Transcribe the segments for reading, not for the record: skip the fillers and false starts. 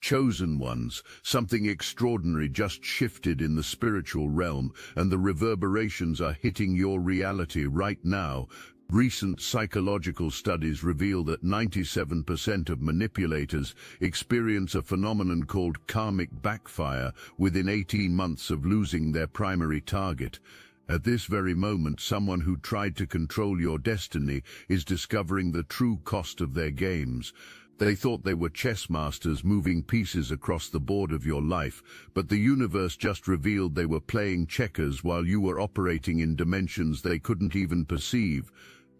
Chosen ones, something extraordinary just shifted in the spiritual realm, and the reverberations are hitting your reality right now. Recent psychological studies reveal that 97% of manipulators experience a phenomenon called karmic backfire within 18 months of losing their primary target. At this very moment, someone who tried to control your destiny is discovering the true cost of their games. They thought they were chess masters moving pieces across the board of your life, but the universe just revealed they were playing checkers while you were operating in dimensions they couldn't even perceive.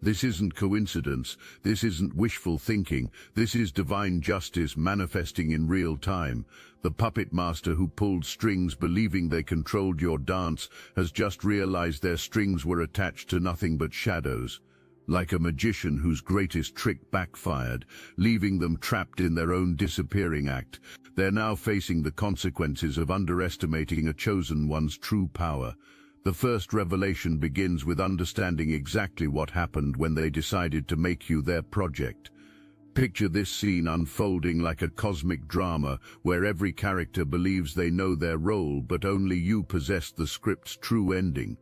This isn't coincidence, this isn't wishful thinking, this is divine justice manifesting in real time. The puppet master who pulled strings believing they controlled your dance has just realized their strings were attached to nothing but shadows. Like a magician whose greatest trick backfired, leaving them trapped in their own disappearing act, they're now facing the consequences of underestimating a chosen one's true power. The first revelation begins with understanding exactly what happened when they decided to make you their project. Picture this scene unfolding like a cosmic drama where every character believes they know their role, but only you possess the script's true ending.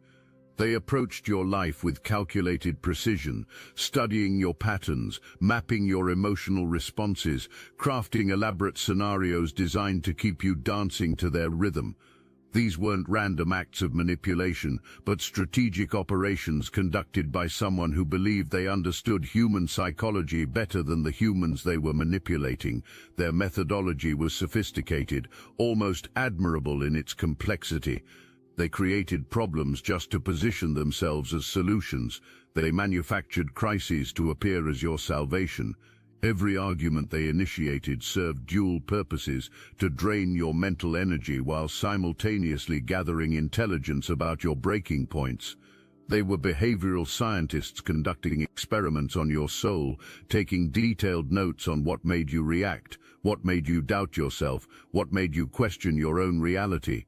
They approached your life with calculated precision, studying your patterns, mapping your emotional responses, crafting elaborate scenarios designed to keep you dancing to their rhythm. These weren't random acts of manipulation, but strategic operations conducted by someone who believed they understood human psychology better than the humans they were manipulating. Their methodology was sophisticated, almost admirable in its complexity. They created problems just to position themselves as solutions. They manufactured crises to appear as your salvation. Every argument they initiated served dual purposes: to drain your mental energy while simultaneously gathering intelligence about your breaking points. They were behavioral scientists conducting experiments on your soul, taking detailed notes on what made you react, what made you doubt yourself, what made you question your own reality.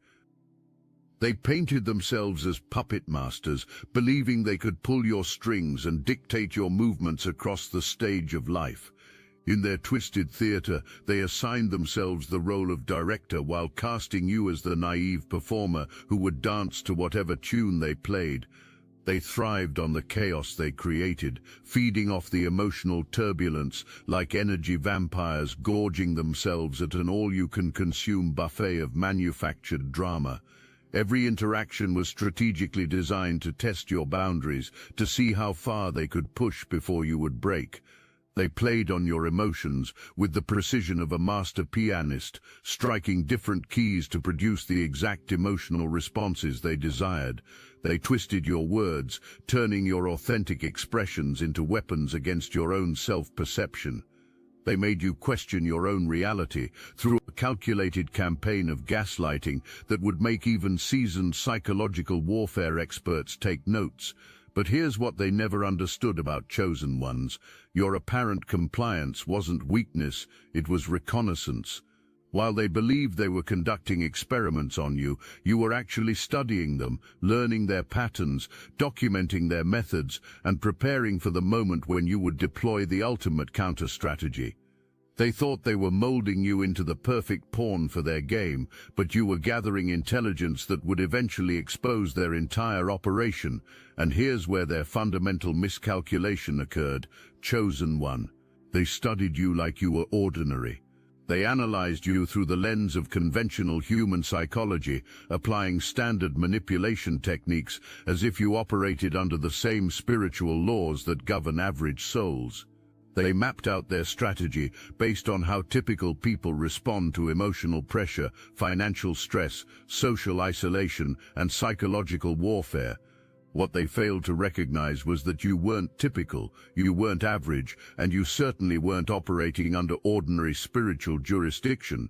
They painted themselves as puppet masters, believing they could pull your strings and dictate your movements across the stage of life. In their twisted theater, they assigned themselves the role of director while casting you as the naive performer who would dance to whatever tune they played. They thrived on the chaos they created, feeding off the emotional turbulence like energy vampires, gorging themselves at an all-you-can-consume buffet of manufactured drama. Every interaction was strategically designed to test your boundaries, to see how far they could push before you would break. They played on your emotions with the precision of a master pianist, striking different keys to produce the exact emotional responses they desired. They twisted your words, turning your authentic expressions into weapons against your own self-perception. They made you question your own reality through a calculated campaign of gaslighting that would make even seasoned psychological warfare experts take notes. But here's what they never understood about chosen ones. Your apparent compliance wasn't weakness, it was reconnaissance. While they believed they were conducting experiments on you, you were actually studying them, learning their patterns, documenting their methods, and preparing for the moment when you would deploy the ultimate counter-strategy. They thought they were molding you into the perfect pawn for their game, but you were gathering intelligence that would eventually expose their entire operation. And here's where their fundamental miscalculation occurred. Chosen one. They studied you like you were ordinary. They analyzed you through the lens of conventional human psychology, applying standard manipulation techniques as if you operated under the same spiritual laws that govern average souls. They mapped out their strategy based on how typical people respond to emotional pressure, financial stress, social isolation, and psychological warfare. What they failed to recognize was that you weren't typical, you weren't average, and you certainly weren't operating under ordinary spiritual jurisdiction.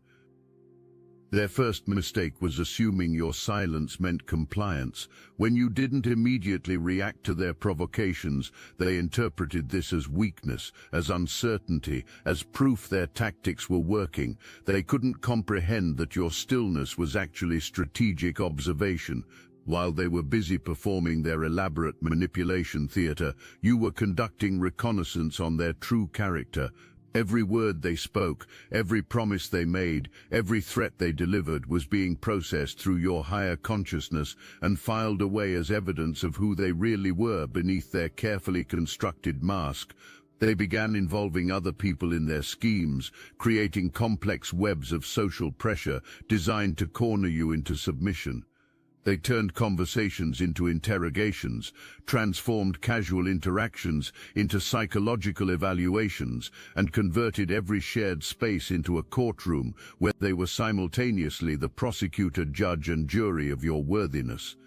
Their first mistake was assuming your silence meant compliance. When you didn't immediately react to their provocations, they interpreted this as weakness, as uncertainty, as proof their tactics were working. They couldn't comprehend that your stillness was actually strategic observation. While they were busy performing their elaborate manipulation theater, you were conducting reconnaissance on their true character. Every word they spoke, every promise they made, every threat they delivered was being processed through your higher consciousness and filed away as evidence of who they really were beneath their carefully constructed mask. They began involving other people in their schemes, creating complex webs of social pressure designed to corner you into submission. They turned conversations into interrogations, transformed casual interactions into psychological evaluations, and converted every shared space into a courtroom where they were simultaneously the prosecutor, judge, and jury of your worthiness.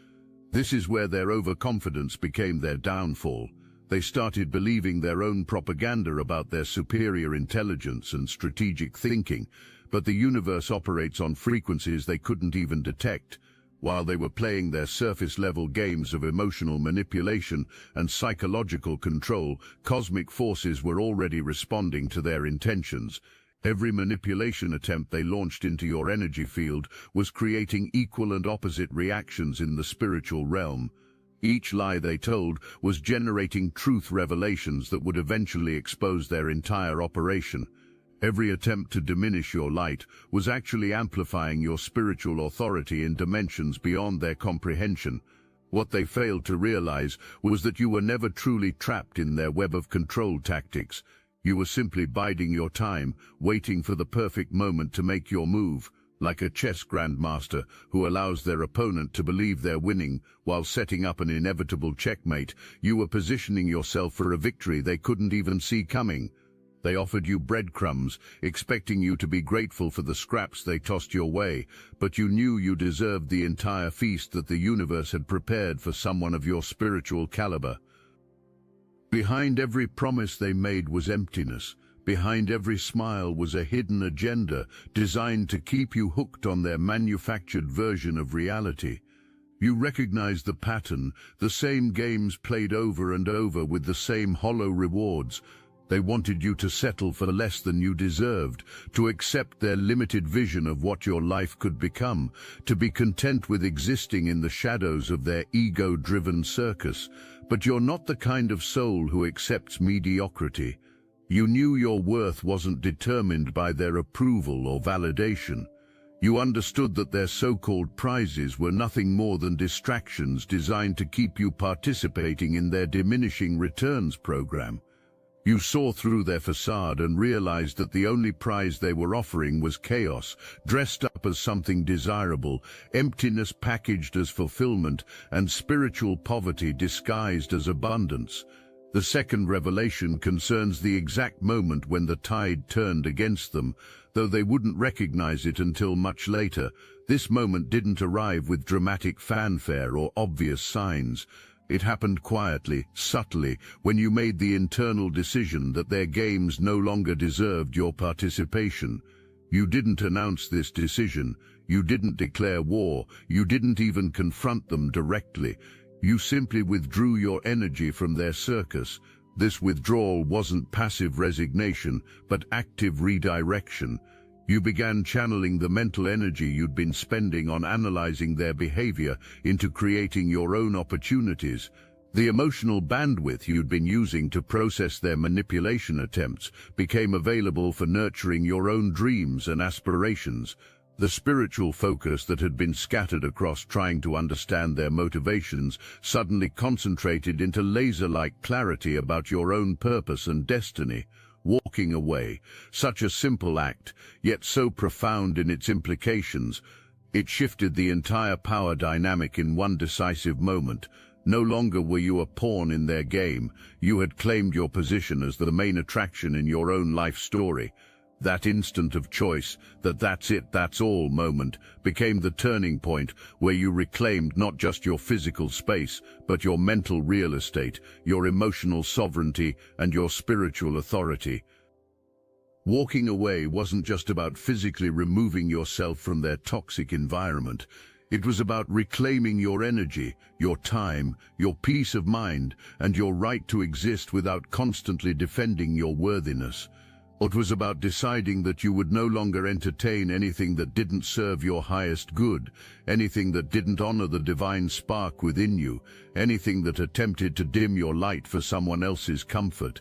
This is where their overconfidence became their downfall. They started believing their own propaganda about their superior intelligence and strategic thinking, but the universe operates on frequencies they couldn't even detect. While they were playing their surface-level games of emotional manipulation and psychological control, cosmic forces were already responding to their intentions. Every manipulation attempt they launched into your energy field was creating equal and opposite reactions in the spiritual realm. Each lie they told was generating truth revelations that would eventually expose their entire operation. Every attempt to diminish your light was actually amplifying your spiritual authority in dimensions beyond their comprehension. What they failed to realize was that you were never truly trapped in their web of control tactics. You were simply biding your time, waiting for the perfect moment to make your move, like a chess grandmaster who allows their opponent to believe they're winning while setting up an inevitable checkmate. You were positioning yourself for a victory they couldn't even see coming. They offered you breadcrumbs, expecting you to be grateful for the scraps they tossed your way, but you knew you deserved the entire feast that the universe had prepared for someone of your spiritual caliber. Behind every promise they made was emptiness. Behind every smile was a hidden agenda designed to keep you hooked on their manufactured version of reality. You recognized the pattern, the same games played over and over with the same hollow rewards. They wanted you to settle for less than you deserved, to accept their limited vision of what your life could become, to be content with existing in the shadows of their ego-driven circus. But you're not the kind of soul who accepts mediocrity. You knew your worth wasn't determined by their approval or validation. You understood that their so-called prizes were nothing more than distractions designed to keep you participating in their diminishing returns program. You saw through their facade and realized that the only prize they were offering was chaos, dressed up as something desirable, emptiness packaged as fulfillment, and spiritual poverty disguised as abundance. The second revelation concerns the exact moment when the tide turned against them, though they wouldn't recognize it until much later. This moment didn't arrive with dramatic fanfare or obvious signs. It happened quietly, subtly, when you made the internal decision that their games no longer deserved your participation. You didn't announce this decision. You didn't declare war. You didn't even confront them directly. You simply withdrew your energy from their circus. This withdrawal wasn't passive resignation, but active redirection. You began channeling the mental energy you'd been spending on analyzing their behavior into creating your own opportunities. The emotional bandwidth you'd been using to process their manipulation attempts became available for nurturing your own dreams and aspirations. The spiritual focus that had been scattered across trying to understand their motivations suddenly concentrated into laser-like clarity about your own purpose and destiny. Walking away, such a simple act, yet so profound in its implications. It shifted the entire power dynamic in one decisive moment. No longer were you a pawn in their game. You had claimed your position as the main attraction in your own life story. That instant of choice, that that's it, that's all moment, became the turning point where you reclaimed not just your physical space, but your mental real estate, your emotional sovereignty, and your spiritual authority. Walking away wasn't just about physically removing yourself from their toxic environment. It was about reclaiming your energy, your time, your peace of mind, and your right to exist without constantly defending your worthiness. It was about deciding that you would no longer entertain anything that didn't serve your highest good, anything that didn't honor the divine spark within you, anything that attempted to dim your light for someone else's comfort.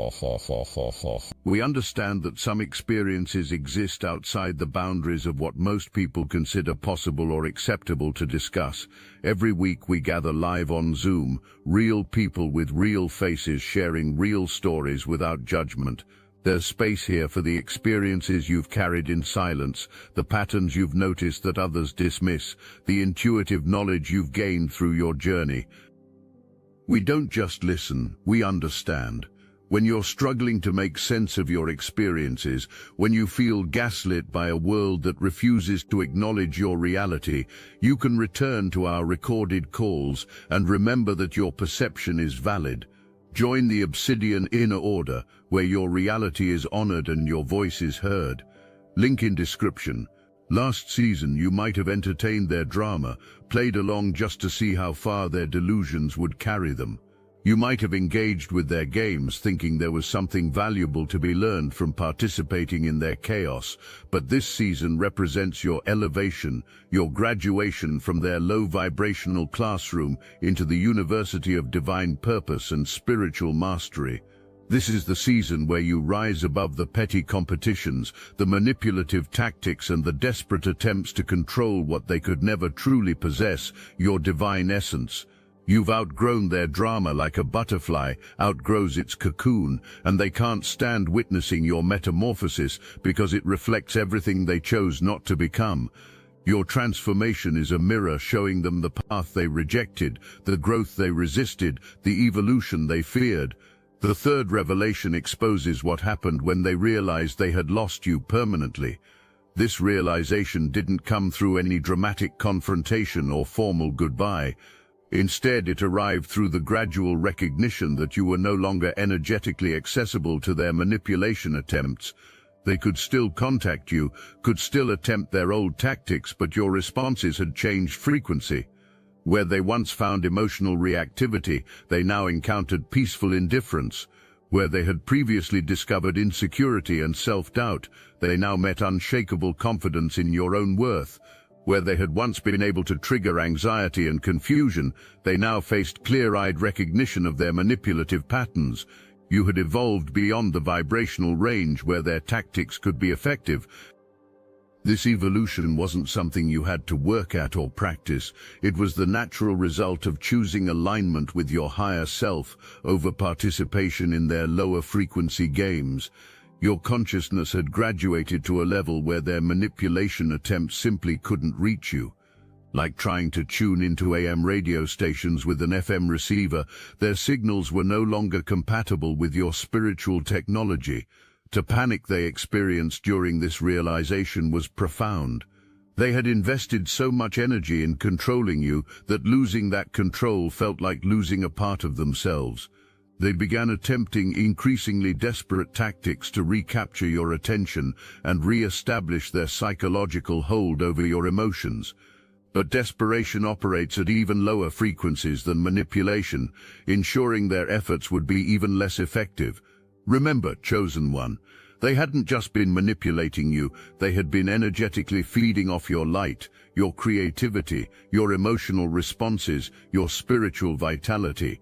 We understand that some experiences exist outside the boundaries of what most people consider possible or acceptable to discuss. Every week we gather live on Zoom, real people with real faces sharing real stories without judgment. There's space here for the experiences you've carried in silence, the patterns you've noticed that others dismiss, the intuitive knowledge you've gained through your journey. We don't just listen, we understand. When you're struggling to make sense of your experiences, when you feel gaslit by a world that refuses to acknowledge your reality, you can return to our recorded calls and remember that your perception is valid. Join the Obsidian Inner Order, where your reality is honored and your voice is heard. Link in description. Last season you might have entertained their drama, played along just to see how far their delusions would carry them. You might have engaged with their games thinking there was something valuable to be learned from participating in their chaos, but this season represents your elevation, your graduation from their low vibrational classroom into the University of Divine Purpose and Spiritual Mastery. This is the season where you rise above the petty competitions, the manipulative tactics and the desperate attempts to control what they could never truly possess, your divine essence. You've outgrown their drama like a butterfly outgrows its cocoon, and they can't stand witnessing your metamorphosis because it reflects everything they chose not to become. Your transformation is a mirror showing them the path they rejected, the growth they resisted, the evolution they feared. The third revelation exposes what happened when they realized they had lost you permanently. This realization didn't come through any dramatic confrontation or formal goodbye. Instead, it arrived through the gradual recognition that you were no longer energetically accessible to their manipulation attempts. They could still contact you, could still attempt their old tactics, but your responses had changed frequency. Where they once found emotional reactivity, they now encountered peaceful indifference. Where they had previously discovered insecurity and self-doubt, they now met unshakable confidence in your own worth. Where they had once been able to trigger anxiety and confusion, they now faced clear-eyed recognition of their manipulative patterns. You had evolved beyond the vibrational range where their tactics could be effective. This evolution wasn't something you had to work at or practice. It was the natural result of choosing alignment with your higher self over participation in their lower frequency games. Your consciousness had graduated to a level where their manipulation attempts simply couldn't reach you. Like trying to tune into AM radio stations with an FM receiver, their signals were no longer compatible with your spiritual technology. The panic they experienced during this realization was profound. They had invested so much energy in controlling you that losing that control felt like losing a part of themselves. They began attempting increasingly desperate tactics to recapture your attention and re-establish their psychological hold over your emotions. But desperation operates at even lower frequencies than manipulation, ensuring their efforts would be even less effective. Remember, Chosen One, they hadn't just been manipulating you, they had been energetically feeding off your light, your creativity, your emotional responses, your spiritual vitality.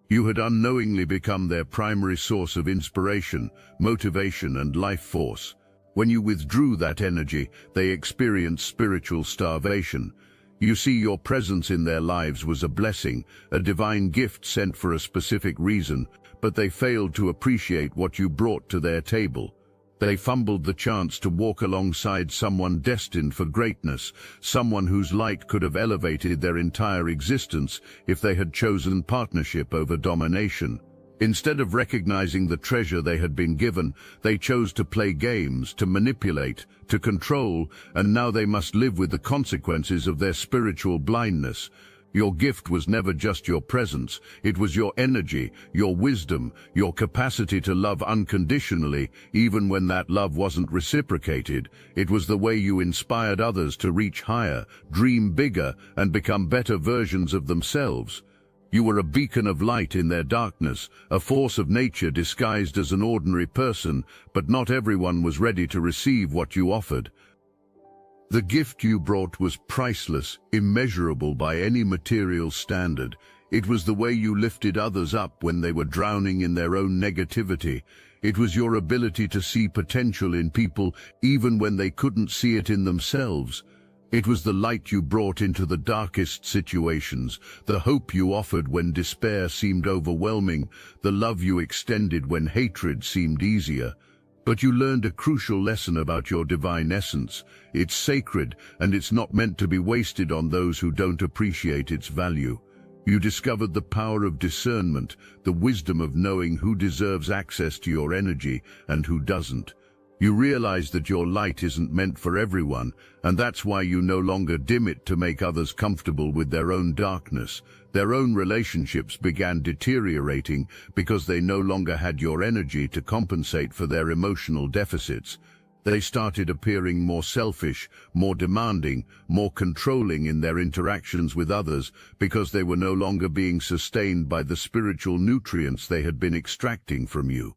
You had unknowingly become their primary source of inspiration, motivation, and life force. When you withdrew that energy, they experienced spiritual starvation. You see, your presence in their lives was a blessing, a divine gift sent for a specific reason, but they failed to appreciate what you brought to their table. They fumbled the chance to walk alongside someone destined for greatness, someone whose light could have elevated their entire existence if they had chosen partnership over domination. Instead of recognizing the treasure they had been given, they chose to play games, to manipulate, to control, and now they must live with the consequences of their spiritual blindness. Your gift was never just your presence, it was your energy, your wisdom, your capacity to love unconditionally, even when that love wasn't reciprocated. It was the way you inspired others to reach higher, dream bigger, and become better versions of themselves. You were a beacon of light in their darkness, a force of nature disguised as an ordinary person, but not everyone was ready to receive what you offered. The gift you brought was priceless, immeasurable by any material standard. It was the way you lifted others up when they were drowning in their own negativity. It was your ability to see potential in people even when they couldn't see it in themselves. It was the light you brought into the darkest situations, the hope you offered when despair seemed overwhelming, the love you extended when hatred seemed easier. But you learned a crucial lesson about your divine essence. It's sacred, and it's not meant to be wasted on those who don't appreciate its value. You discovered the power of discernment, the wisdom of knowing who deserves access to your energy and who doesn't. You realized that your light isn't meant for everyone, and that's why you no longer dim it to make others comfortable with their own darkness. Their own relationships began deteriorating because they no longer had your energy to compensate for their emotional deficits. They started appearing more selfish, more demanding, more controlling in their interactions with others because they were no longer being sustained by the spiritual nutrients they had been extracting from you.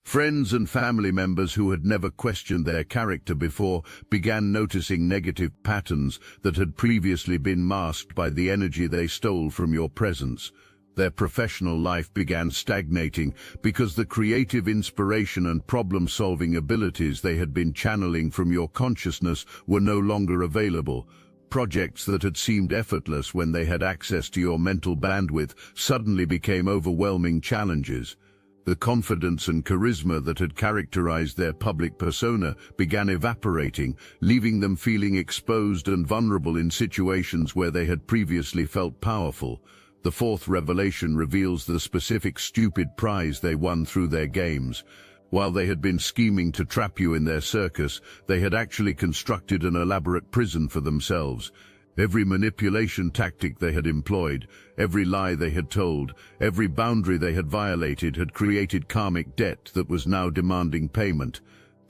Friends and family members who had never questioned their character before began noticing negative patterns that had previously been masked by the energy they stole from your presence. Their professional life began stagnating because the creative inspiration and problem-solving abilities they had been channeling from your consciousness were no longer available. Projects that had seemed effortless when they had access to your mental bandwidth suddenly became overwhelming challenges. The confidence and charisma that had characterized their public persona began evaporating, leaving them feeling exposed and vulnerable in situations where they had previously felt powerful. The fourth revelation reveals the specific stupid prize they won through their games. While they had been scheming to trap you in their circus, they had actually constructed an elaborate prison for themselves. Every manipulation tactic they had employed, every lie they had told, every boundary they had violated had created karmic debt that was now demanding payment.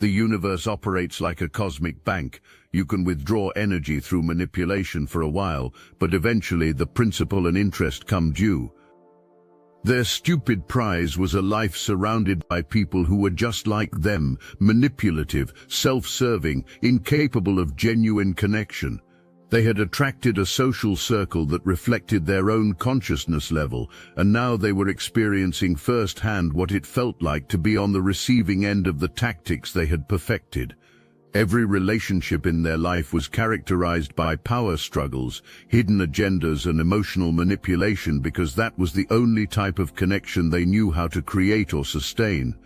The universe operates like a cosmic bank. You can withdraw energy through manipulation for a while, but eventually the principal and interest come due. Their stupid prize was a life surrounded by people who were just like them, manipulative, self-serving, incapable of genuine connection. They had attracted a social circle that reflected their own consciousness level, and now they were experiencing firsthand what it felt like to be on the receiving end of the tactics they had perfected. Every relationship in their life was characterized by power struggles, hidden agendas, and emotional manipulation because that was the only type of connection they knew how to create or sustain.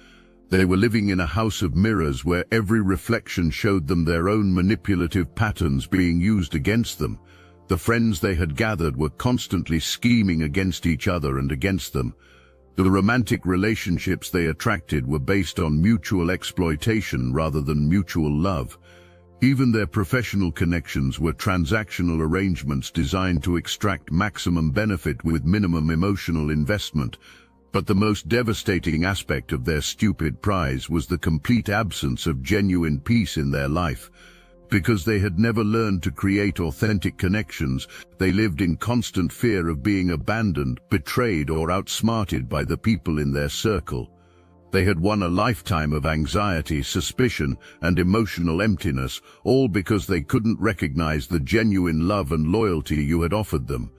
They were living in a house of mirrors where every reflection showed them their own manipulative patterns being used against them. The friends they had gathered were constantly scheming against each other and against them. The romantic relationships they attracted were based on mutual exploitation rather than mutual love. Even their professional connections were transactional arrangements designed to extract maximum benefit with minimum emotional investment. But the most devastating aspect of their stupid prize was the complete absence of genuine peace in their life. Because they had never learned to create authentic connections, they lived in constant fear of being abandoned, betrayed, or outsmarted by the people in their circle. They had won a lifetime of anxiety, suspicion, and emotional emptiness, all because they couldn't recognize the genuine love and loyalty you had offered them.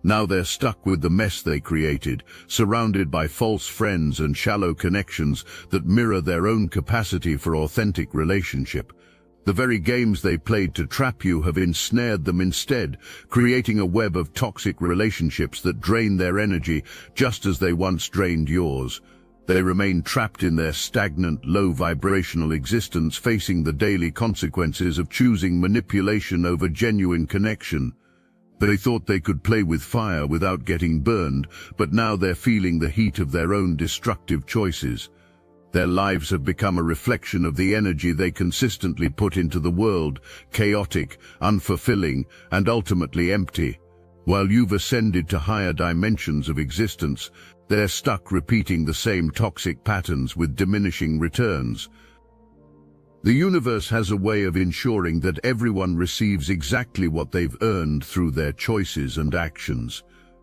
Now they're stuck with the mess they created, surrounded by false friends and shallow connections that mirror their own capacity for authentic relationship. The very games they played to trap you have ensnared them instead, creating a web of toxic relationships that drain their energy just as they once drained yours. They remain trapped in their stagnant, low-vibrational existence, facing the daily consequences of choosing manipulation over genuine connection. They thought they could play with fire without getting burned, but now they're feeling the heat of their own destructive choices. Their lives have become a reflection of the energy they consistently put into the world, chaotic, unfulfilling, and ultimately empty. While you've ascended to higher dimensions of existence, they're stuck repeating the same toxic patterns with diminishing returns. The universe has a way of ensuring that everyone receives exactly what they've earned through their choices and actions.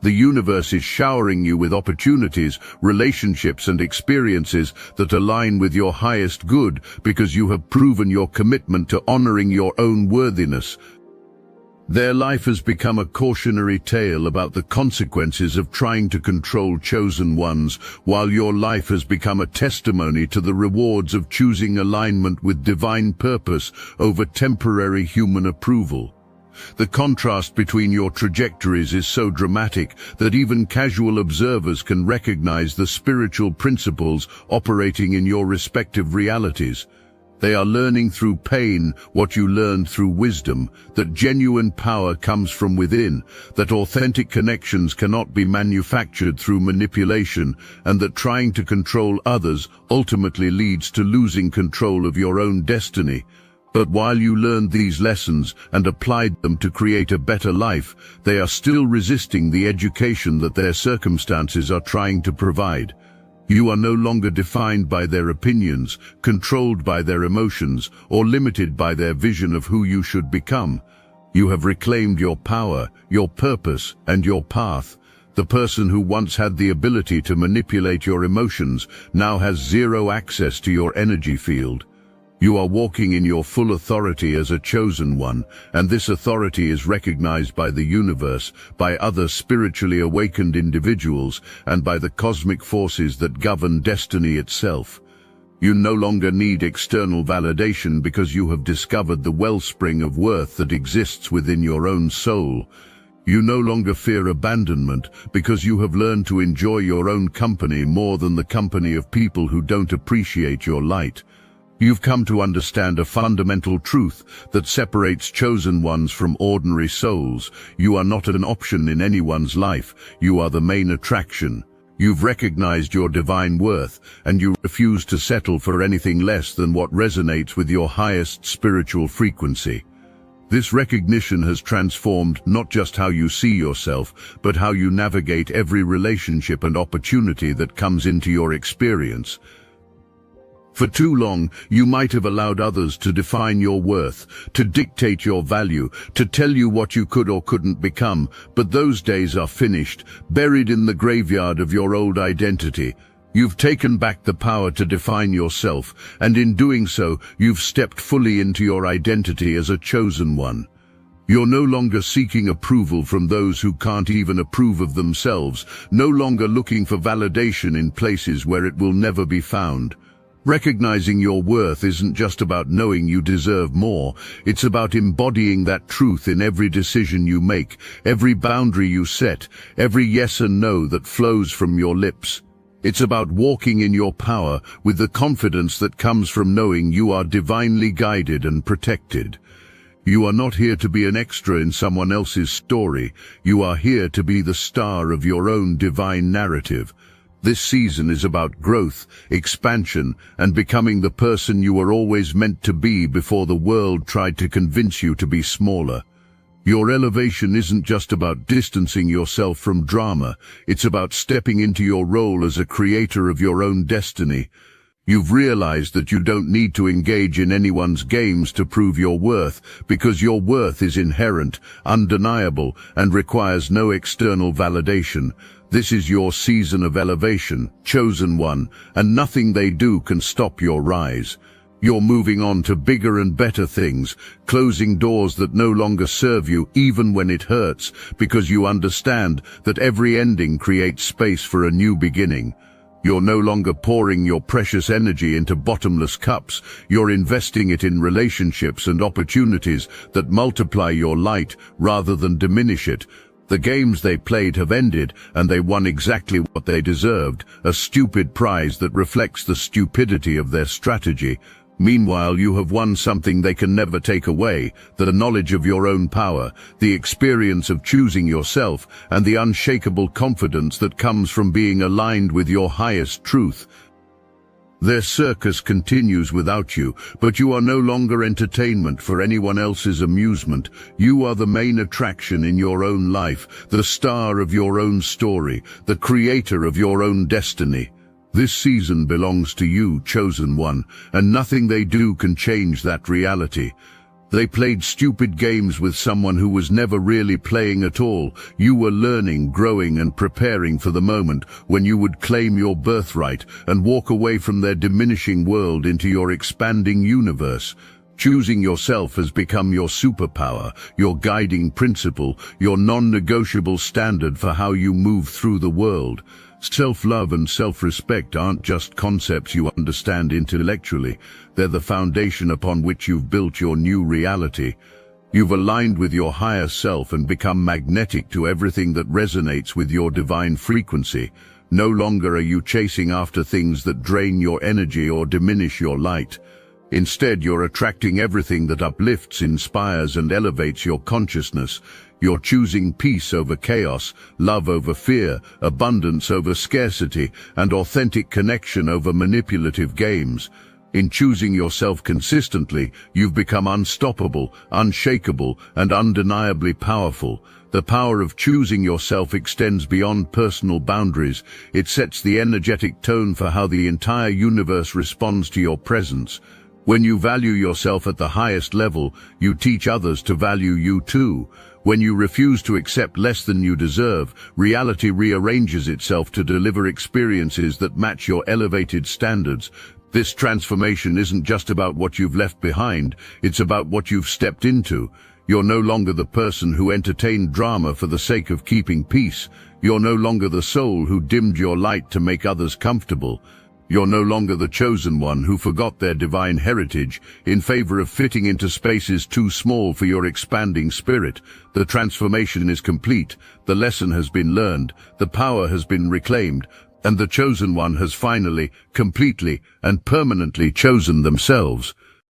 The universe is showering you with opportunities, relationships and experiences that align with your highest good because you have proven your commitment to honoring your own worthiness. Their life has become a cautionary tale about the consequences of trying to control chosen ones, while your life has become a testimony to the rewards of choosing alignment with divine purpose over temporary human approval. The contrast between your trajectories is so dramatic that even casual observers can recognize the spiritual principles operating in your respective realities. They are learning through pain what you learned through wisdom, that genuine power comes from within, that authentic connections cannot be manufactured through manipulation, and that trying to control others ultimately leads to losing control of your own destiny. But while you learned these lessons and applied them to create a better life, they are still resisting the education that their circumstances are trying to provide. You are no longer defined by their opinions, controlled by their emotions, or limited by their vision of who you should become. You have reclaimed your power, your purpose, and your path. The person who once had the ability to manipulate your emotions now has zero access to your energy field. You are walking in your full authority as a chosen one, and this authority is recognized by the universe, by other spiritually awakened individuals, and by the cosmic forces that govern destiny itself. You no longer need external validation because you have discovered the wellspring of worth that exists within your own soul. You no longer fear abandonment because you have learned to enjoy your own company more than the company of people who don't appreciate your light. You've come to understand a fundamental truth that separates chosen ones from ordinary souls. You are not an option in anyone's life. You are the main attraction. You've recognized your divine worth, and you refuse to settle for anything less than what resonates with your highest spiritual frequency. This recognition has transformed not just how you see yourself, but how you navigate every relationship and opportunity that comes into your experience. For too long, you might have allowed others to define your worth, to dictate your value, to tell you what you could or couldn't become, but those days are finished, buried in the graveyard of your old identity. You've taken back the power to define yourself, and in doing so, you've stepped fully into your identity as a chosen one. You're no longer seeking approval from those who can't even approve of themselves, no longer looking for validation in places where it will never be found. Recognizing your worth isn't just about knowing you deserve more, it's about embodying that truth in every decision you make, every boundary you set, every yes and no that flows from your lips. It's about walking in your power with the confidence that comes from knowing you are divinely guided and protected. You are not here to be an extra in someone else's story. You are here to be the star of your own divine narrative. This season is about growth, expansion, and becoming the person you were always meant to be before the world tried to convince you to be smaller. Your elevation isn't just about distancing yourself from drama, it's about stepping into your role as a creator of your own destiny. You've realized that you don't need to engage in anyone's games to prove your worth, because your worth is inherent, undeniable, and requires no external validation. This is your season of elevation, chosen one, and nothing they do can stop your rise. You're moving on to bigger and better things, closing doors that no longer serve you even when it hurts, because you understand that every ending creates space for a new beginning. You're no longer pouring your precious energy into bottomless cups. You're investing it in relationships and opportunities that multiply your light rather than diminish it. The games they played have ended, and they won exactly what they deserved, a stupid prize that reflects the stupidity of their strategy. Meanwhile, you have won something they can never take away, the knowledge of your own power, the experience of choosing yourself, and the unshakable confidence that comes from being aligned with your highest truth. Their circus continues without you, but you are no longer entertainment for anyone else's amusement. You are the main attraction in your own life, the star of your own story, the creator of your own destiny. This season belongs to you, chosen one, and nothing they do can change that reality. They played stupid games with someone who was never really playing at all. You were learning, growing, and preparing for the moment when you would claim your birthright and walk away from their diminishing world into your expanding universe. Choosing yourself has become your superpower, your guiding principle, your non-negotiable standard for how you move through the world. Self-love and self-respect aren't just concepts you understand intellectually. They're the foundation upon which you've built your new reality. You've aligned with your higher self and become magnetic to everything that resonates with your divine frequency. No longer are you chasing after things that drain your energy or diminish your light. Instead, you're attracting everything that uplifts, inspires, and elevates your consciousness. You're choosing peace over chaos, love over fear, abundance over scarcity, and authentic connection over manipulative games. In choosing yourself consistently, you've become unstoppable, unshakable, and undeniably powerful. The power of choosing yourself extends beyond personal boundaries. It sets the energetic tone for how the entire universe responds to your presence. When you value yourself at the highest level, you teach others to value you too. When you refuse to accept less than you deserve, reality rearranges itself to deliver experiences that match your elevated standards. This transformation isn't just about what you've left behind, it's about what you've stepped into. You're no longer the person who entertained drama for the sake of keeping peace. You're no longer the soul who dimmed your light to make others comfortable. You're no longer the chosen one who forgot their divine heritage in favor of fitting into spaces too small for your expanding spirit. The transformation is complete, the lesson has been learned, the power has been reclaimed, and the chosen one has finally, completely, and permanently chosen themselves.